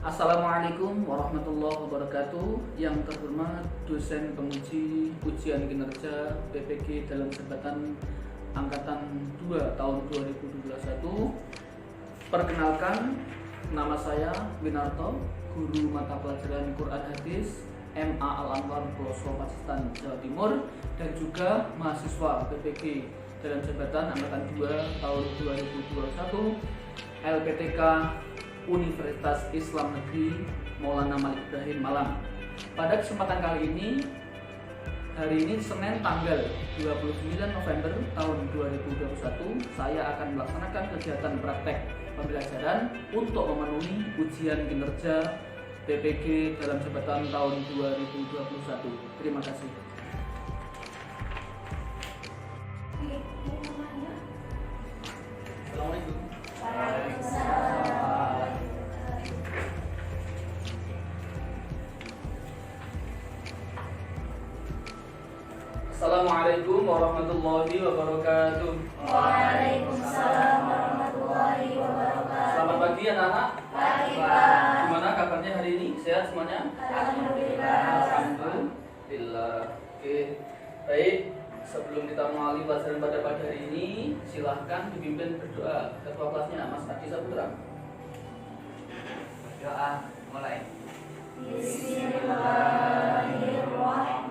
Assalamualaikum warahmatullahi wabarakatuh. Yang terhormat dosen penguji ujian kinerja PPG dalam jabatan angkatan 2 tahun 2021. Perkenalkan, nama saya Winarto, guru mata pelajaran Quran Hadis MA Al-Anwar Pelosok Pacitan Jawa Timur, dan juga mahasiswa PPG dalam jabatan angkatan 2 tahun 2021 LPTK Universitas Islam Negeri Maulana Malik Ibrahim Malang. Pada kesempatan kali ini, hari ini Senin tanggal 29 November tahun 2021, saya akan melaksanakan kegiatan praktek pembelajaran untuk memenuhi ujian kinerja PPG dalam jabatan tahun 2021. Terima kasih. Assalamualaikum. Assalamualaikum warahmatullahi wabarakatuh. Waalaikumsalam warahmatullahi wabarakatuh. Selamat pagi anak-anak. Pagi, Pak. Gimana kabarnya hari ini? Sehat semuanya? Alhamdulillah. Alhamdulillah. Oke. Baik, sebelum kita mengawali pelajaran pada pagi hari ini, silahkan dipimpin berdoa ketua kelasnya Mas Adi Saputra. Doa mulai. Bismillahirrahmanirrahim.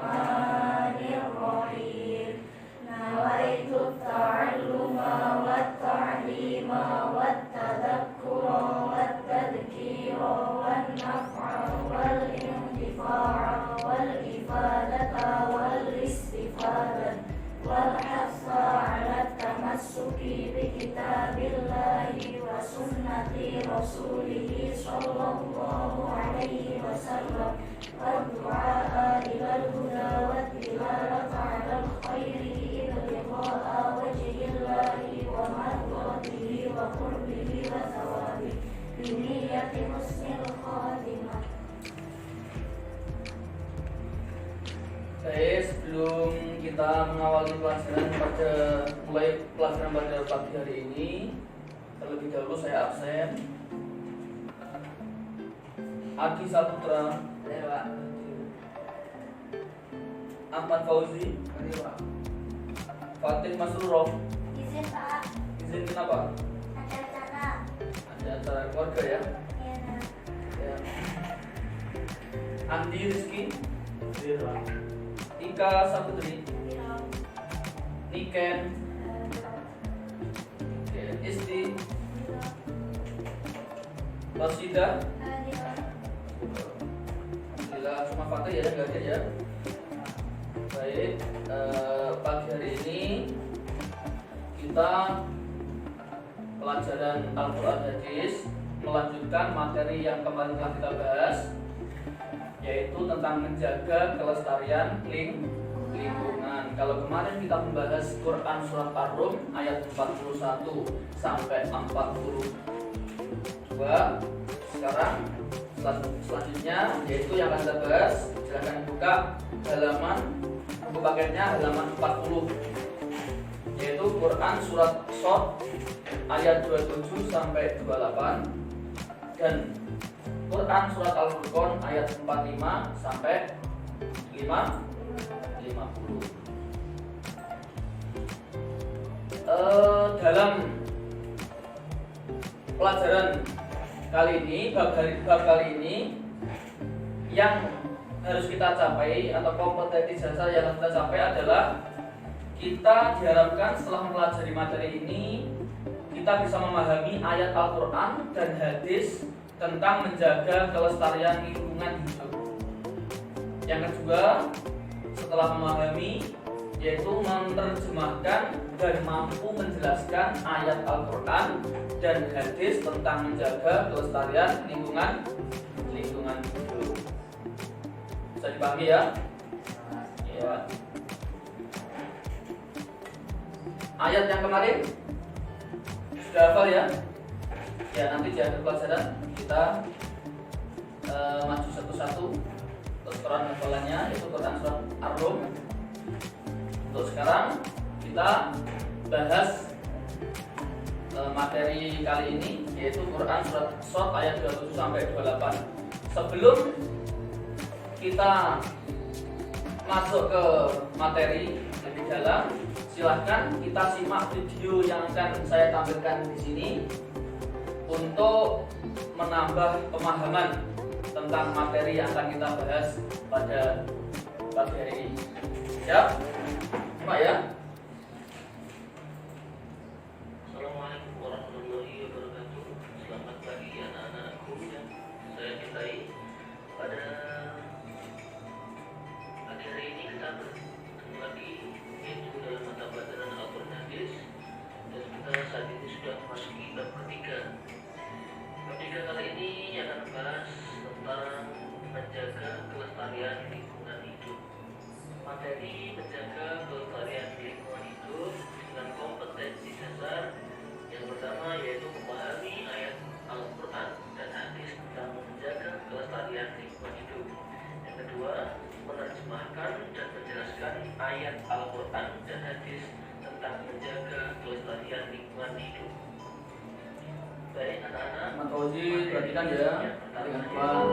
Nawaitu ta'alluma wat ta'lima wat tadhakkura wat tadhkira wan naf'a wal intifa'a wal ifadata wal istifadah wal hasa 'ala tamassuki bi kitabillahi wa sunnati rasulih sallallahu alaihi wasallam wa du'a ilal huda wa tilarat 'alal khairi ibtigha'a wajhillahi wa mardatihi wa qurbihi wa thawabihi bi niyyati husnil khatimah. Baik, sebelum kita mengawali pelajaran pada pagi hari ini, terlebih dahulu saya absen. Adi Saputra, Ahmad Fauzi, Fatih Masruro. Izin Pak, Izin kenapa? ada acara. Ada acara keluarga ya. Ya. Andi Rizky, Ika Saputri, Niken, Isti, Rosida. Alhamdulillah, cuma Fatih ya, nggak ada ya. Baik, pagi hari ini kita pelajaran Al-Quran Hadis melanjutkan materi yang kemarin telah kita bahas, yaitu tentang menjaga kelestarian lingkungan. Kalau kemarin kita membahas Quran surat Ar-Rum ayat 41 sampai 42, sekarang selanjutnya yaitu yang akan kita bahas, silakan buka halaman buku paketnya halaman 40, yaitu Quran surat Shad ayat 27 sampai 28 dan Quran surat Al-Furqan ayat 45 sampai 50. Dalam pelajaran kali ini, bab kali ini, yang harus kita capai atau kompetensi dasar yang harus kita capai adalah kita diharapkan setelah mempelajari materi ini kita bisa memahami ayat Al-Quran dan hadis tentang menjaga kelestarian lingkungan hidup. Yang kedua, setelah memahami, yaitu menerjemahkan dan mampu menjelaskan ayat Al-Quran dan hadis tentang menjaga kelestarian lingkungan hidup. Bisa dipahami ya? Ya. Ayat yang kemarin sudah hafal ya? Ya, nanti di akhir pelajaran kita maju satu-satu terus Quran hafalannya, yaitu Quran surat Ar-Rum. Untuk sekarang kita bahas materi kali ini, yaitu Quran surat Shad ayat 27 sampai 28. Sebelum kita masuk ke materi lebih dalam, silahkan kita simak video yang akan saya tampilkan di sini untuk menambah pemahaman tentang materi yang akan kita bahas pada pagi hari ini. Siap? Simak ya. Assalamualaikum warahmatullahi wabarakatuh. Selamat pagi anak-anakku yang saya cintai. Pada pagi hari ini kita bertemu lagi, yaitu dalam mata pelajaran Al-Quran Hadis, dan kita saat ini sudah memasuki bab ketiga. Bab ketiga kali ini akan membahas tentang menjaga kelestarian lingkungan hidup. Materi menjaga kelestarian lingkungan hidup dengan kompetensi dasar yang pertama yaitu memahami ayat Al-Quran dan hadis tentang menjaga kelestarian lingkungan hidup. Yang kedua, menerjemahkan dan menjelaskan ayat Al-Quran dan hadis tentang menjaga kelestarian lingkungan hidup. Baik anak-anak, Mas Fauzi, perhatikan ya dengan Pak.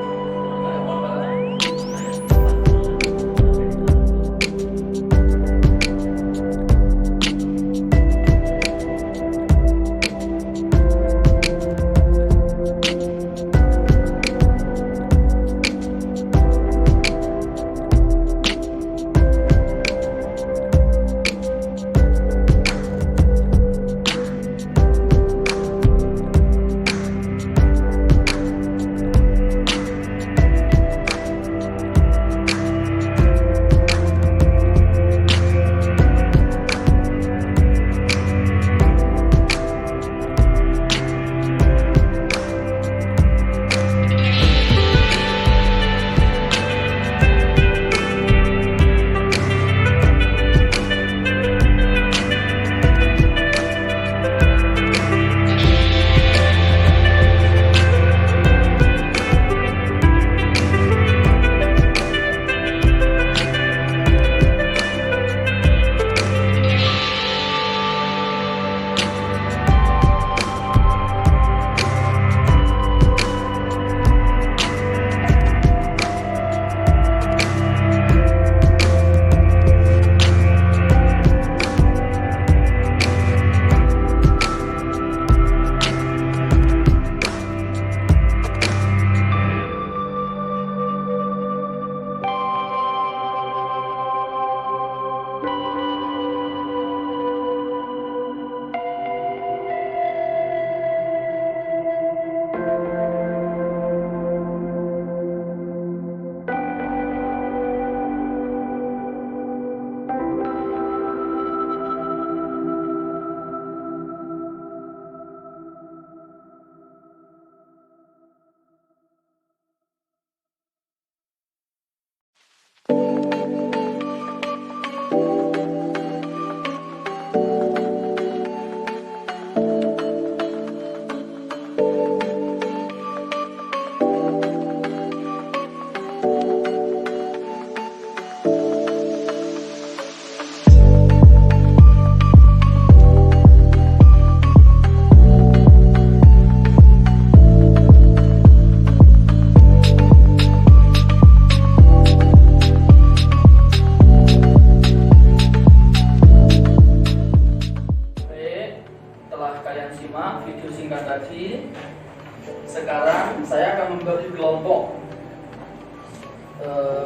Sekarang saya akan membagi kelompok.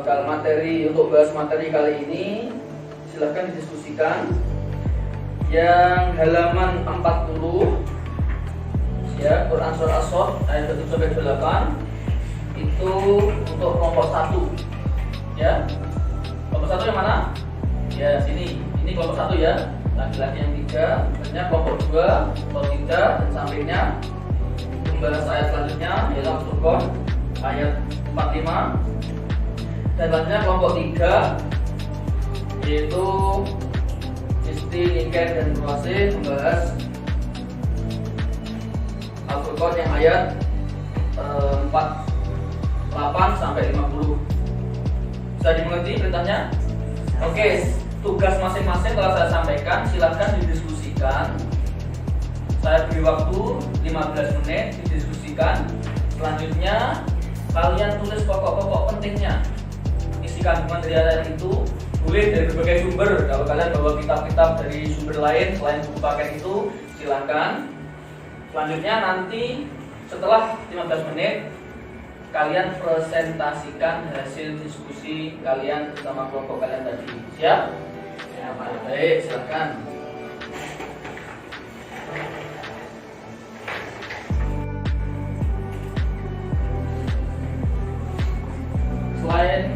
Kalau materi untuk bahas materi kali ini silahkan didiskusikan. Yang halaman 40 ya, Quran surah As-Shad ayat 7 sampai 8 itu untuk kelompok 1 ya. Kelompok 1 yang mana? Ya sini. Ini kelompok 1 ya. Laki-laki yang 3, selanjutnya kelompok 2, kelompok 3 dan sampingnya membahas ayat selanjutnya yaitu Al-Furqan ayat 45. Dan selanjutnya kelompok 3 yaitu Isti, Nikah dan Ruwasi membahas Al-Furqan yang ayat 48 sampai 50. Bisa dimengerti perintahnya? Oke, tugas masing-masing telah saya sampaikan, silahkan didiskusikan Saya beri waktu 15 menit didiskusikan. Selanjutnya kalian tulis pokok-pokok pentingnya. Isi kandungan dari ayat itu boleh dari berbagai sumber. Kalau kalian bawa kitab-kitab dari sumber lain selain buku paket itu, silakan. Selanjutnya nanti setelah 15 menit kalian presentasikan hasil diskusi kalian bersama kelompok kalian tadi. Siap? Ya, baik, silakan. Selain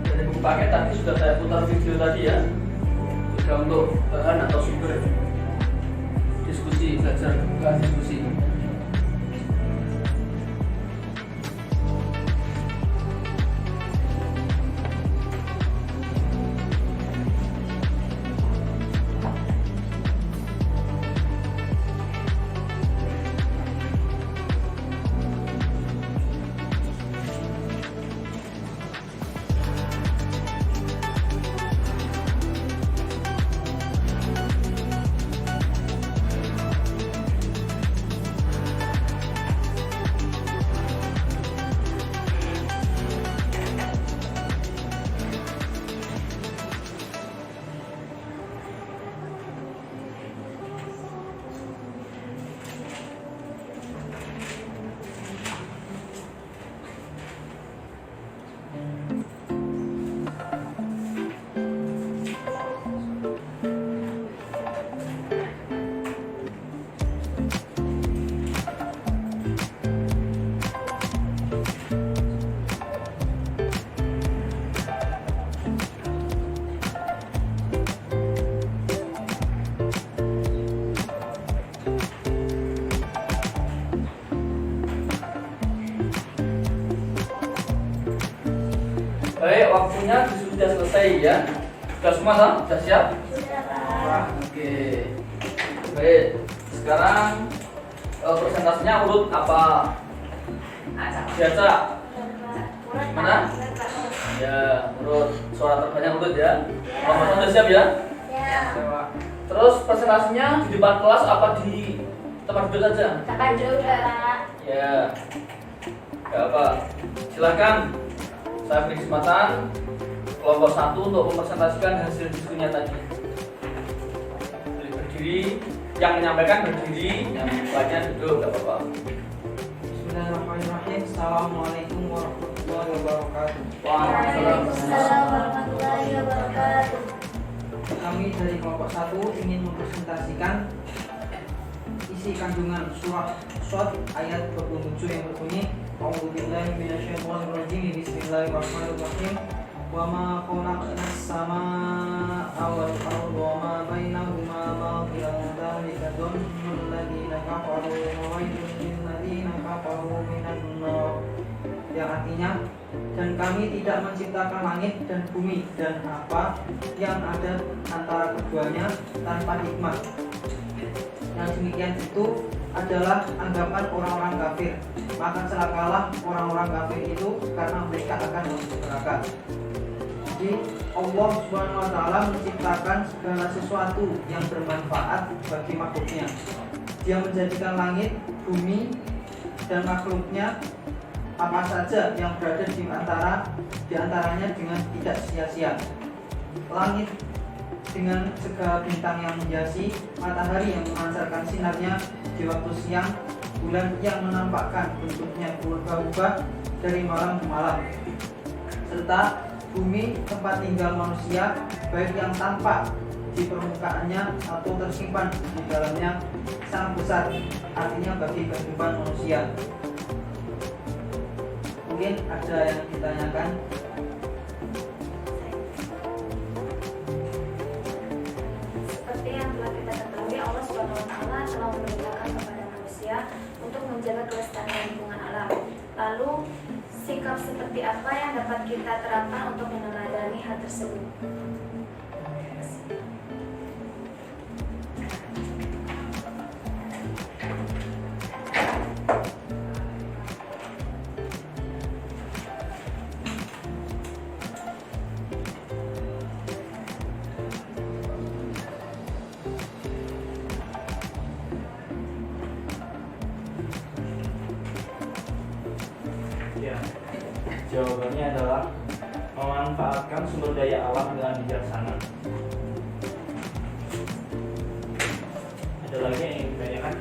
dari buku paket tadi sudah saya putar video tadi ya, juga untuk bahan atau sumber diskusi, belajar kelas diskusi. Baik, waktunya sudah selesai ya. Sudah semua toh? Sudah siap? Sudah, Pak. Wah, oke. Baik, sekarang presentasinya urut apa? Biasa. Mana? Ya, urut suara terbanyak urut ya. Nomor sudah siap ya? Ya. Terus presentasinya di depan kelas apa di tempat duduk saja? Tempat duduk, Pak. Ya. Gak apa. Silakan. Saya beri kesempatan kelompok 1 untuk mempresentasikan hasil diskusinya tadi. Berdiri, yang menyampaikan berdiri, yang lainnya duduk, gak apa-apa. Bismillahirrahmanirrahim. Assalamualaikum warahmatullahi wabarakatuh. Waalaikumsalam warahmatullahi wabarakatuh. Kami dari kelompok 1 ingin mempresentasikan isi kandungan surah Shad ayat 27 yang berbunyi A'udzubillahi minasyaitonirrajim. Bismillahirrahmanirrahim. Wa ma khalaqnas samaa'a wal arda wa ma bainahuma batilan dzalika dhannul ladzina kafaru wa wailul lil ladzina kafaru minan nar. Yang artinya, dan kami tidak menciptakan langit dan bumi dan apa yang ada antara keduanya tanpa hikmah. Yang demikian itu adalah anggapan orang-orang kafir. Maka celakalah orang-orang kafir itu karena mereka akan masuk neraka. Jadi Allah Subhanahu wa taala menciptakan segala sesuatu yang bermanfaat bagi makhluknya. Dia menjadikan langit, bumi dan makhluknya apa saja yang berada di antaranya dengan tidak sia-sia. Langit dengan segala bintang yang menghiasi, matahari yang memancarkan sinarnya di waktu siang, bulan yang menampakkan bentuknya berubah-ubah dari malam ke malam, serta bumi tempat tinggal manusia, baik yang tampak di permukaannya atau tersimpan di dalamnya, sangat besar, artinya bagi kehidupan manusia. Mungkin ada yang ditanyakan. Seperti yang telah kita ketahui, Allah Subhanahu wa taala telah memerintahkan kepada manusia untuk menjaga kelestarian lingkungan alam. Lalu, sikap seperti apa yang dapat kita terapkan untuk meneladani hal tersebut? Ya, jawabannya adalah memanfaatkan sumber daya alam dengan bijaksana. Ada lagi yang ingin ditanyakan?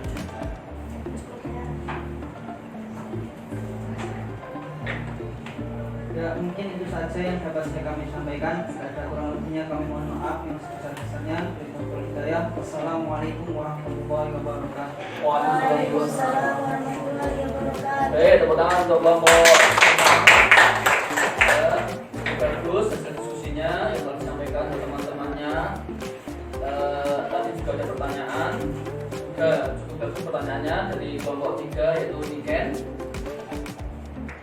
Ya, mungkin itu saja yang dapat kami sampaikan. Jika ada kurang lebihnya kami mohon maaf yang sebesar-besarnya. Wassalamualaikum warahmatullahi wabarakatuh. Waalaikumsalam warahmatullahi wabarakatuh. Tepuk tangan untuk kelompok. Bagus hasil diskusinya yang telah disampaikan oleh teman-temannya. Tadi juga ada pertanyaan, cukup bagus pertanyaannya dari kelompok 3 yaitu Niken.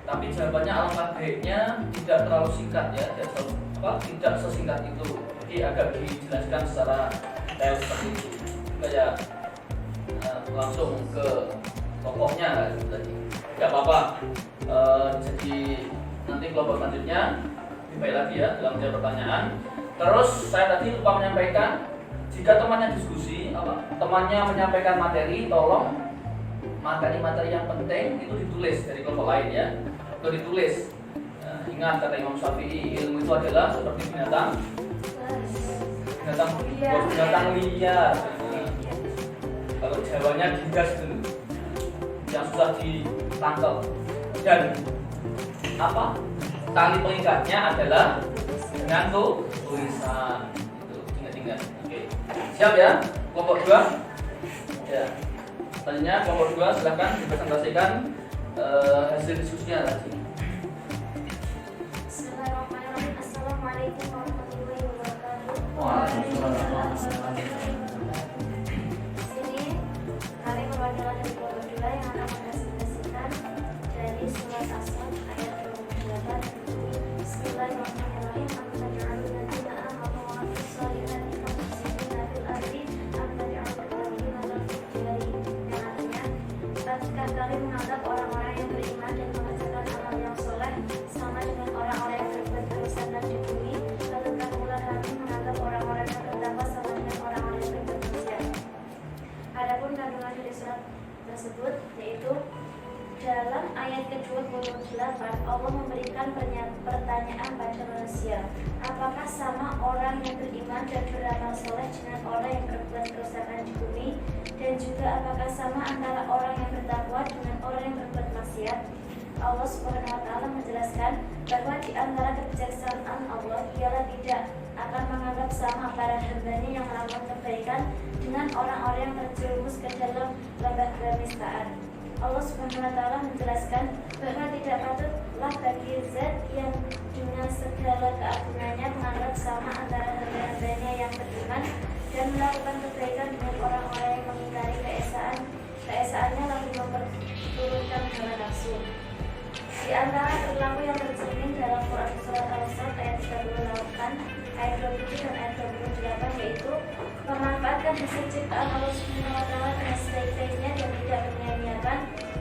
Tapi jawabannya alangkah baiknya tidak terlalu singkat ya, tidak sesingkat itu. Jadi agak dijelaskan secara detail seperti itu. Kayak langsung ke pokoknya tadi. Tidak apa-apa. Jadi nanti kelompok selanjutnya lebih baik lagi ya dalam menjawab pertanyaan. Terus saya tadi lupa menyampaikan, jika temannya diskusi, temannya menyampaikan materi, tolong materi-materi yang penting itu ditulis dari kelompok lain ya. Itu ditulis. Ingat kata Imam Syafi'i, ilmu itu adalah seperti binatang liar. Kalau Jawanya gigas dulu, yang susah ditangkap. Dan tali pengikatnya adalah dengan tulisan. Itu ingat-ingat. Oke. Siap ya? Kelompok 2. Ya. Selanjutnya kelompok 2 silakan dipresentasikan hasil diskusinya tadi. Bismillahirrahmanirrahim. Assalamualaikum warahmatullahi wabarakatuh. Waalaikumsalam. Sini kami perwakilan dari kelompok 2 yang akan mempresentasikan dari surat As-Sad ayat 28. Bismillahirrahmanirrahim. Apakah kalian menganggap orang-orang yang beriman dan mengerjakan amal yang soleh sama dengan orang-orang yang berbuat kerusakan di bumi? Ataukah pula kami menganggap orang-orang yang bertakwa sama dengan orang-orang yang berbuat maksiat? Adapun kandungan dari surat tersebut yaitu dalam ayat ke-28 Allah memberikan pertanyaan pada manusia, apakah sama orang yang beriman dan beramal soleh dengan orang yang berbuat kerusakan di bumi? Dan juga apakah sama antara orang yang bertakwa dengan orang yang berbuat maksiat? Allah Subhanahu wa taala menjelaskan bahwa di antara kebijaksanaan Allah ialah tidak akan menganggap sama para hambanya yang melakukan kebaikan dengan orang-orang yang terjerumus ke dalam lembah kenistaan. Allah Subhanahu wa taala menjelaskan bahwa tidak patutlah bagi zat yang dengan segala keagungannya menganggap sama antara hamba-hambanya yang beriman dan melakukan kebaikan dengan orang-orang yang mengingkari keesaannya lalu memperturutkan hawa nafsu. Di antara perilaku yang tercermin dalam Quran surat Al-Sad ayat 38, ayat 27 dan ayat 28 yaitu memanfaatkan hasil ciptaan Allah Subhanahu wa taala dengan sebaik-baiknya dan tidak menyia-nyiakan.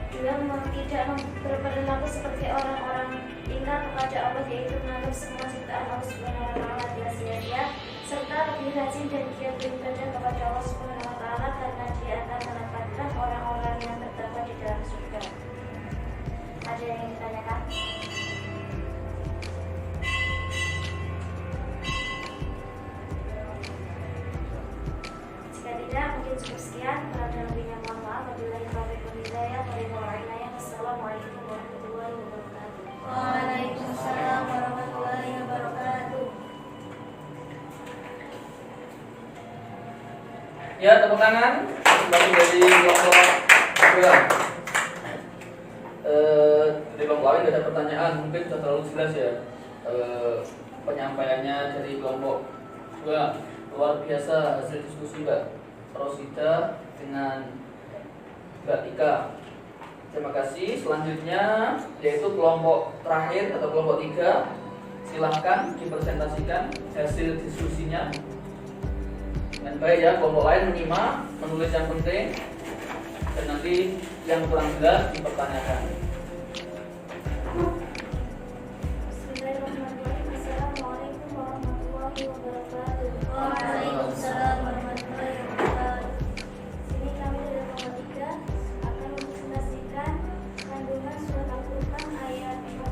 Juga tidak berperilaku seperti orang-orang ingkar kepada Allah, yaitu menganggap semua ciptaan Allah Subhanahu wa taala adalah sia-sia, serta lebih rajin dan giat beribadah kepada Allah Subhanahu wa taala karena dia akan menempatkan orang-orang yang bertakwa di dalam surga. Ada yang ingin ditanyakan? Jika tidak, mungkin cukup sekian. Kurang dan lebihnya mohon maaf. Wabillahi taufiq wal hidayah. Wassalamualaikum warahmatullahi wabarakatuh. Waalaikumsalam warahmatullahi wabarakatuh. Ya, tepuk tangan bagi dari kelompok 2. Dari kelompok lain ada pertanyaan, mungkin sudah terlalu jelas ya penyampaiannya dari kelompok 2. Luar biasa hasil diskusi Mbak Rosida dengan Mbak Tika. Terima kasih. Selanjutnya yaitu kelompok terakhir atau kelompok 3. Silahkan dipresentasikan hasil diskusinya dengan baik ya. Kelompok lain menyimak, menulis yang penting, dan nanti yang kurang jelas dipertanyakan. Bismillahirrahmanirrahim. Assalamualaikum warahmatullahi wabarakatuh. Waalaikumsalam warahmatullahi wabarakatuh. Sini kami dari kelompok 3 akan mempresentasikan kandungan surat Al-Quran ayat 5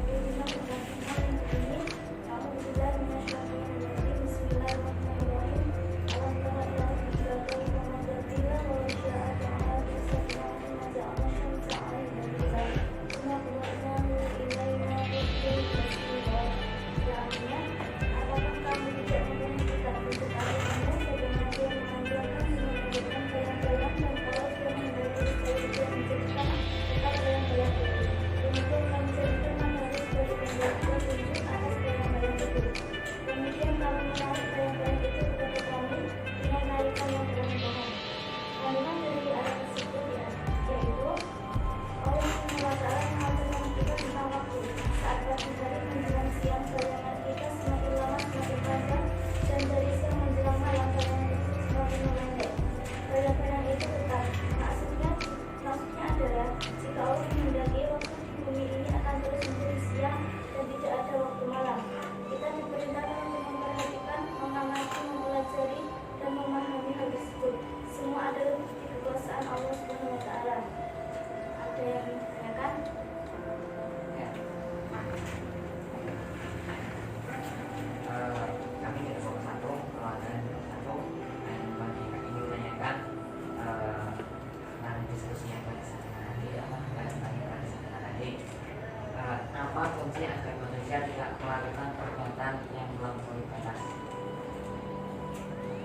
kunci agar manusia tidak melakukan perbuatan yang melampaui batas.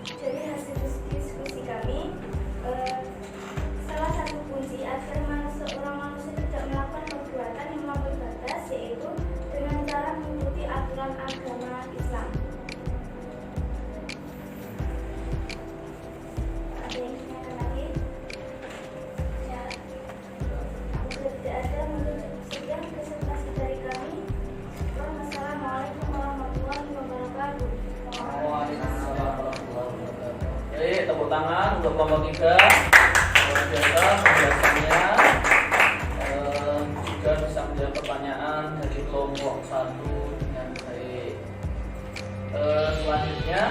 Dari hasil diskusi kami, salah satu kunci agar seorang manusia tidak melakukan perbuatan yang melampaui batas yaitu dengan cara mengikuti aturan agama Islam. Ada yang ditanyakan lagi? Ya, jika tidak ada, mungkin sekian presentasi dari kami. Wassalamualaikum warahmatullahi wabarakatuh. Waalaikumsalam warahmatullahi wabarakatuh. Oke, tepuk tangan untuk kelompok 3. Luar biasa penjelasannya. Juga bisa menjawab pertanyaan dari kelompok 1 dengan baik. Selanjutnya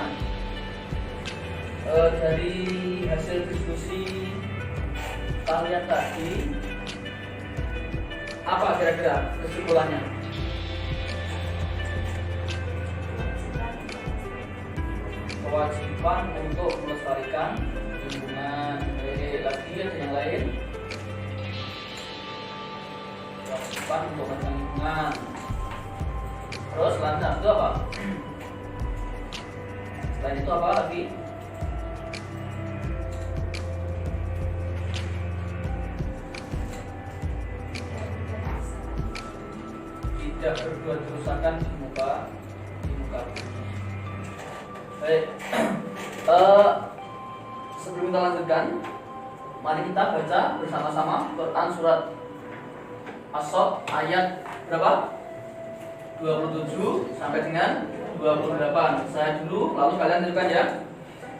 dari hasil diskusi kalian tadi, apa kira-kira kesimpulannya? Kewajiban untuk melestarikan lingkungan. Lagi ada yang lain? Kewajiban untuk melestarikan lingkungan. Terus selanjutnya itu apa? Selain itu apa lagi? Tidak berbuat kerusakan di muka bumi. Baik, sebelum kita lanjutkan, mari kita baca bersama-sama Quran surat As-Sadd ayat berapa? 27 sampai dengan 28. Saya dulu, lalu kalian lanjutkan ya.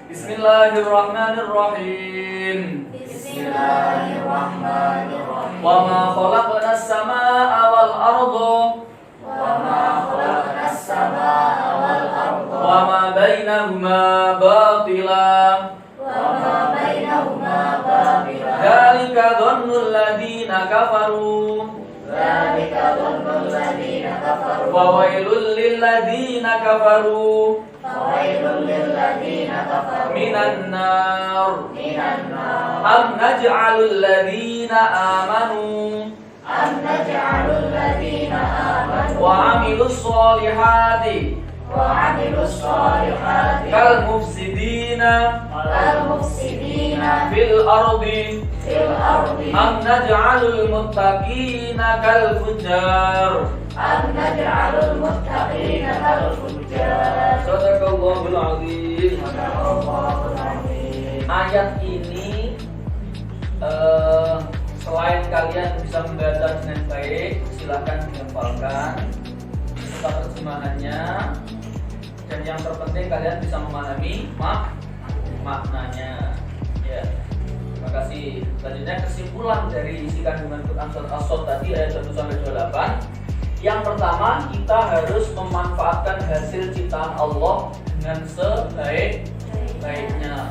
Bismillahirrahmanirrahim. Bismillahirrahmanirrahim. Wa ma khalaqnas samaa'a wal arda Wa ma khalaqnas samaa'a wal arda wa ma bainahuma batila. wa ma bainahuma batila. Dzalika dhannul ladzina kafaru Dzalika dhannul ladzina kafaru wa wailul lil ladzina kafaru Fawailul lil ladzina kafaru minan nar. minan nar. Am naj'alul ladzina amanu Am naj'alul ladzina amanu wa 'amilus sholihati wa 'amilus sholihati kal mufsidina kal mufsidina fil ardi fil ardi. am naj'alul muttaqina kal fujjar. Am naj'alul muttaqina kal fujjar. Sadaqallahul azim. Sadaqallahul azim. Ayat ini selain kalian bisa membaca dengan baik, silahkan dihafalkan serta terjemahannya, dan yang terpenting kalian bisa memahami maknanya. Ya, terima kasih. Selanjutnya kesimpulan dari isi kandungan Quran surat As-Sadd tadi ayat 1 sampai 28. Yang pertama, kita harus memanfaatkan hasil ciptaan Allah dengan sebaik-baiknya.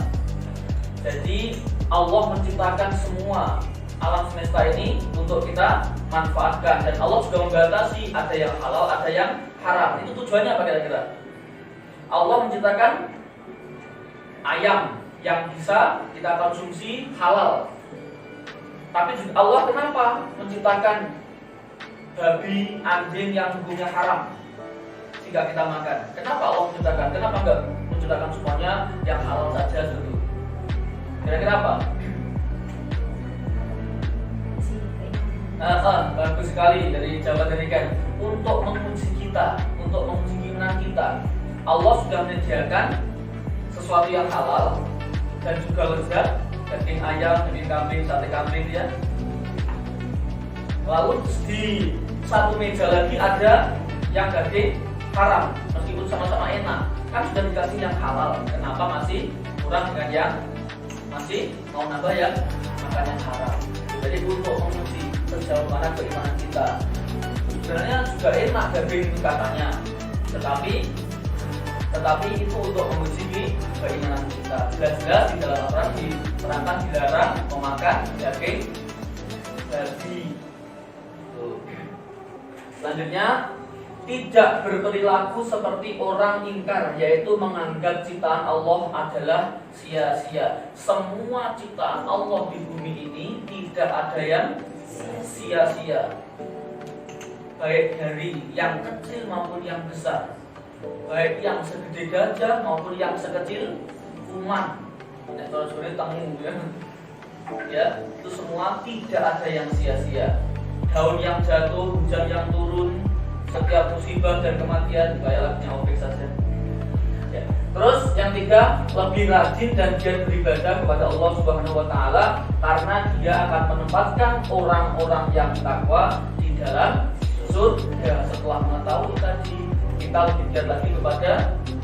Jadi Allah menciptakan semua alam semesta ini untuk kita manfaatkan, dan Allah juga membatasi ada yang halal, ada yang haram. Itu tujuannya apa kira-kira? Allah menciptakan ayam yang bisa kita konsumsi halal. Tapi juga Allah kenapa menciptakan babi, anjing yang hukumnya haram sehingga kita makan? Kenapa Allah menciptakan? Kenapa enggak menciptakan semuanya yang halal saja dulu? Kira-kira apa? Bagus sekali dari jawaban dari Ken. Untuk menguji kita, untuk menguji keimanan kita, Allah sudah menyediakan sesuatu yang halal dan juga lezat, daging ayam, daging kambing, sate kambing ya. Lalu di satu meja lagi ada yang daging haram, meskipun sama-sama enak, kan sudah dikasih yang halal. Kenapa masih kurang dengan yang masih mau nambah yang makan yang haram? Jadi untuk menguji sejauh mana keimanan kita. Sebenarnya juga enak daging itu katanya, tetapi itu untuk menguji keimanan kita. Jelas-jelas di dalam Al-Quran diterangkan dilarang memakan daging babi. Selanjutnya, tidak berperilaku seperti orang ingkar, yaitu menganggap ciptaan Allah adalah sia-sia. Semua ciptaan Allah di bumi ini tidak ada yang sia-sia. baik dari yang kecil maupun yang besar, baik yang segede gajah maupun yang sekecil kuman. Kalau sebenarnya tanggung ya, itu semua tidak ada yang sia-sia. Daun yang jatuh, hujan yang turun, setiap musibah dan kematian kayak lagunya Opik saja. Ya. Terus yang tiga, lebih rajin dan giat beribadah kepada Allah Subhanahu wa taala karena dia akan menempatkan orang-orang yang takwa di dalam surga. Setelah mengetahui tadi, kita lebih giat lagi kepada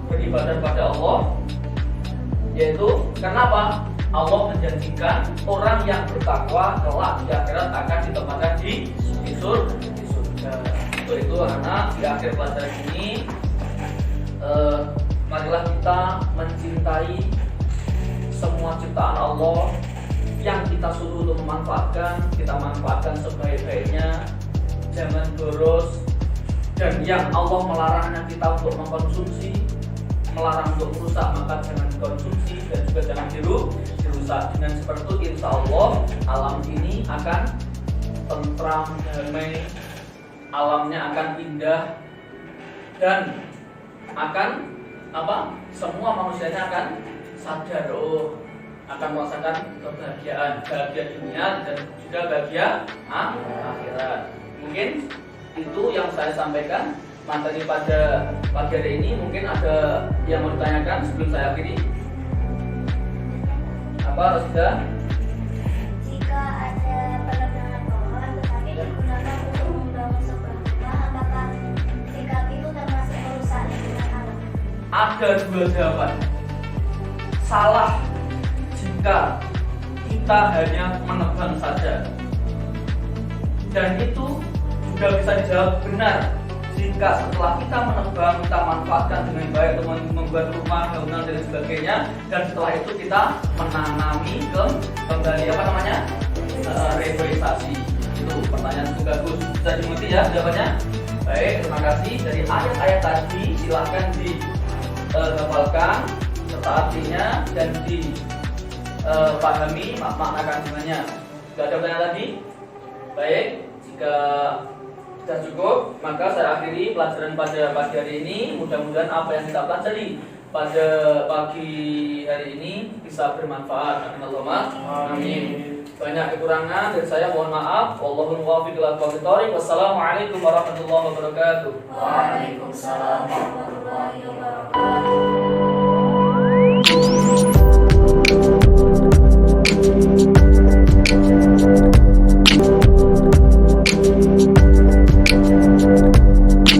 beribadah kepada Allah, yaitu kenapa? Allah menjanjikan orang yang bertakwa kelak di akhirat akan ditempatkan di surga. Untuk itu anak di akhir pelajaran ini marilah kita mencintai semua ciptaan Allah yang kita suruh untuk memanfaatkan, kita manfaatkan sebaik-baiknya, jangan boros. Dan yang Allah melarangnya kita untuk mengkonsumsi, melarang untuk merusak, maka jangan dikonsumsi dan juga jangan dirusak. Dengan seperti itu insya Allah alam ini akan tentram, damai, alamnya akan indah dan akan semua manusianya akan sadar akan merasakan kebahagiaan, bahagia dunia dan juga bahagia akhirat. Mungkin itu yang saya sampaikan materi pada pagi hari ini. Mungkin ada yang mau ditanyakan sebelum saya akhiri. Apa Rosida? Jika ada penerangan pohon tetapi digunakan untuk membangun sebuah rumah, apakah sikap itu termasuk merusak lingkungan alam? Ada dua jawaban. Salah jika kita hanya menebang saja, dan itu juga bisa dijawab benar jika setelah kita menebang, kita manfaatkan dengan baik untuk membuat rumah, bangunan dan sebagainya, dan setelah itu kita menanami kembali reboisasi. Itu pertanyaan yang bagus, bisa dimengerti ya jawabannya. Baik, terima kasih. Dari ayat-ayat tadi silahkan dihafalkan serta artinya dan dipahami makna kandungannya. Sudah ada pertanyaan lagi? Baik, jika sudah cukup, maka saya akhiri pelajaran pada pagi hari ini. Mudah-mudahan apa yang kita pelajari pada pagi hari ini bisa bermanfaat. Amin Allahumma amin. Banyak kekurangan dan saya mohon maaf. Wallahul muwaffiq ila aqwamit thoriq. Wassalamualaikum warahmatullahi wabarakatuh. Waalaikumsalam warahmatullahi wabarakatuh.